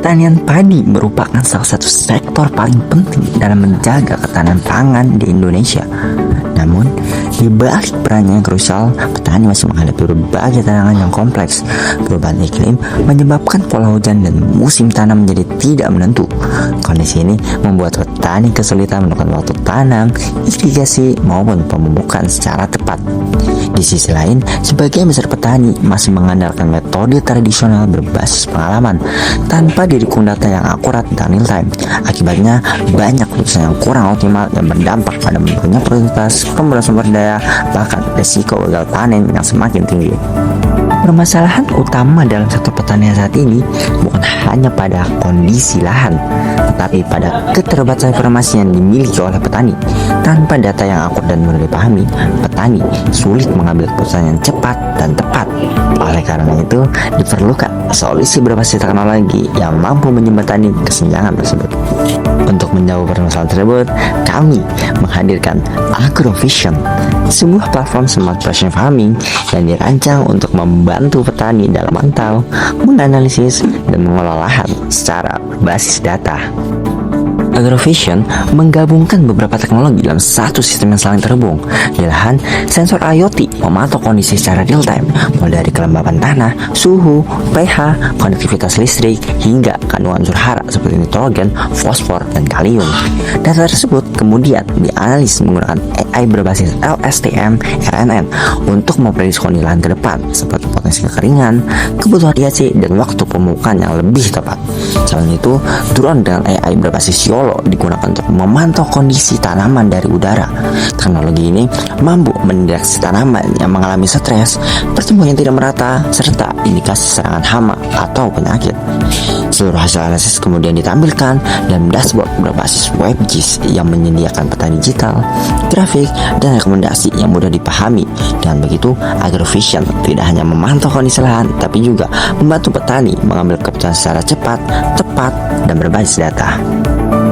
Pertanian padi merupakan salah satu sektor paling penting dalam menjaga ketahanan pangan di Indonesia. Namun, di balik perannya yang krusial, petani masih menghadapi berbagai tantangan yang kompleks. Perubahan iklim menyebabkan pola hujan dan musim tanam menjadi tidak menentu. Kondisi ini membuat petani kesulitan menentukan waktu tanam, irigasi, maupun pemupukan secara tepat. Di sisi lain, sebagian besar petani masih mengandalkan metode tradisional berbasis pengalaman tanpa didukung data yang akurat dan real time. Akibatnya, banyak keputusan yang kurang optimal yang berdampak pada menurunnya produktivitas, pembuatan sumber daya, bahkan risiko gagal panen yang semakin tinggi. Permasalahan utama dalam sektor pertanian saat ini bukan hanya pada kondisi lahan, tetapi pada keterbatasan informasi yang dimiliki oleh petani. Tanpa data yang akurat dan mudah dipahami, petani sulit mengambil keputusan yang cepat dan tepat. Oleh karena itu, diperlukan solusi berbasis teknologi yang mampu menjembatani kesenjangan tersebut. Untuk menjawab permasalahan tersebut, kami menghadirkan Agrovision, sebuah platform smart precision farming yang dirancang untuk membantu petani dalam memantau, menganalisis, dan mengelola lahan secara berbasis data. Agrovision menggabungkan beberapa teknologi dalam satu sistem yang saling terhubung. Di lahan, sensor IoT memantau kondisi secara real time, mulai dari kelembapan tanah, suhu, pH, konektivitas listrik, hingga kandungan unsur hara seperti nitrogen, fosfor, dan kalium. Data tersebut kemudian dianalisis menggunakan AI berbasis LSTM RNN untuk memprediksi kondisi lahan ke depan, seperti potensi kekeringan, kebutuhan irigasi, dan waktu pemupukan yang lebih tepat. Selain itu, drone dengan AI berbasis YOLO digunakan untuk memantau kondisi tanaman dari udara. Teknologi ini mampu mendeteksi tanaman yang mengalami stres, pertumbuhan yang tidak merata, serta indikasi serangan hama atau penyakit. Seluruh hasil analisis kemudian ditampilkan dalam dashboard berbasis WebGIS yang menyediakan peta digital, grafik, dan rekomendasi yang mudah dipahami. Dengan begitu, Agrovision tidak hanya memantau kondisi lahan, tapi juga membantu petani mengambil keputusan secara cepat, tepat, dan berbasis data.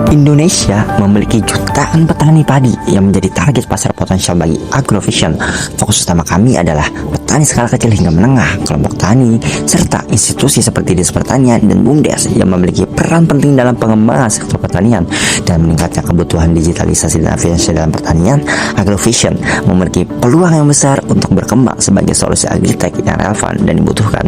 Indonesia memiliki jutaan petani padi yang menjadi target pasar potensial bagi Agrovision. Fokus utama kami adalah petani skala kecil hingga menengah, kelompok tani, serta institusi seperti Dinas Pertanian dan BUMDes yang memiliki peran penting dalam pengembangan sektor pertanian dan meningkatnya kebutuhan digitalisasi dan efisiensi dalam pertanian. Agrovision memiliki peluang yang besar untuk berkembang sebagai solusi agritech yang relevan dan dibutuhkan.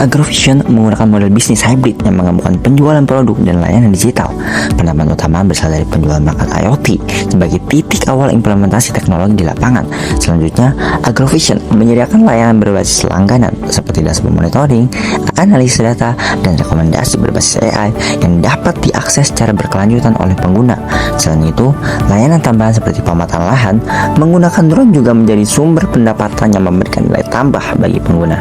Agrovision menggunakan model bisnis hybrid yang menggabungkan penjualan produk dan layanan digital. Penambahan utama berasal dari penjualan perangkat IoT sebagai titik awal implementasi teknologi di lapangan. Selanjutnya, Agrovision menyediakan layanan berbasis langganan seperti dashboard monitoring, analisis data, dan rekomendasi berbasis AI yang dapat diakses secara berkelanjutan oleh pengguna. Selain itu, layanan tambahan seperti pemetaan lahan menggunakan drone juga menjadi sumber pendapatan yang memberikan nilai tambah bagi pengguna.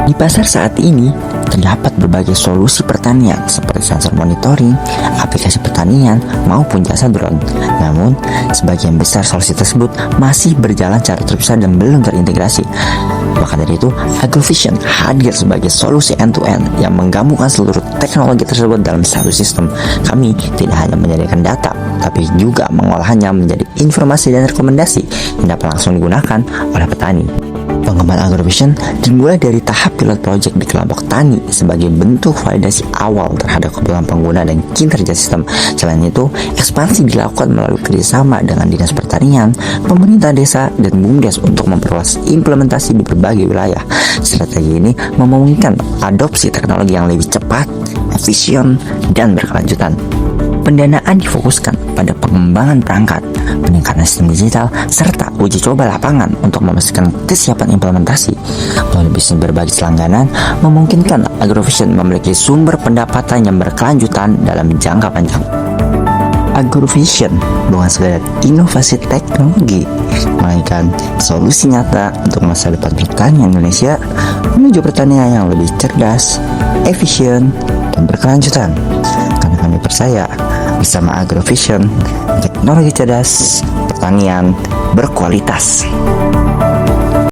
Di pasar saat ini, terdapat berbagai solusi pertanian seperti sensor monitoring, aplikasi pertanian, maupun jasa drone. Namun, sebagian besar solusi tersebut masih berjalan secara terpisah dan belum terintegrasi. Maka dari itu, Agrovision hadir sebagai solusi end-to-end yang menggabungkan seluruh teknologi tersebut dalam satu sistem. Kami tidak hanya menyediakan data, tapi juga mengolahnya menjadi informasi dan rekomendasi yang dapat langsung digunakan oleh petani. Pengembangan Agrovision dimulai dari tahap pilot project di kelompok tani sebagai bentuk validasi awal terhadap kebutuhan pengguna dan kinerja sistem. Selain itu, ekspansi dilakukan melalui kerjasama dengan Dinas Pertanian, pemerintah desa, dan BUMDes untuk memperluas implementasi di berbagai wilayah. Strategi ini memungkinkan adopsi teknologi yang lebih cepat, efisien, dan berkelanjutan. Pendanaan difokuskan pada pengembangan perangkat, peningkatan sistem digital, serta uji coba lapangan untuk memastikan kesiapan implementasi. Melalui bisnis berbasis langganan memungkinkan Agrovision memiliki sumber pendapatan yang berkelanjutan dalam jangka panjang. Agrovision bukan sekedar inovasi teknologi, melainkan solusi nyata untuk masa depan pertanian Indonesia menuju pertanian yang lebih cerdas, efisien, dan berkelanjutan. Karena kami percaya bersama Agrovision, teknologi cerdas, pertanian berkualitas.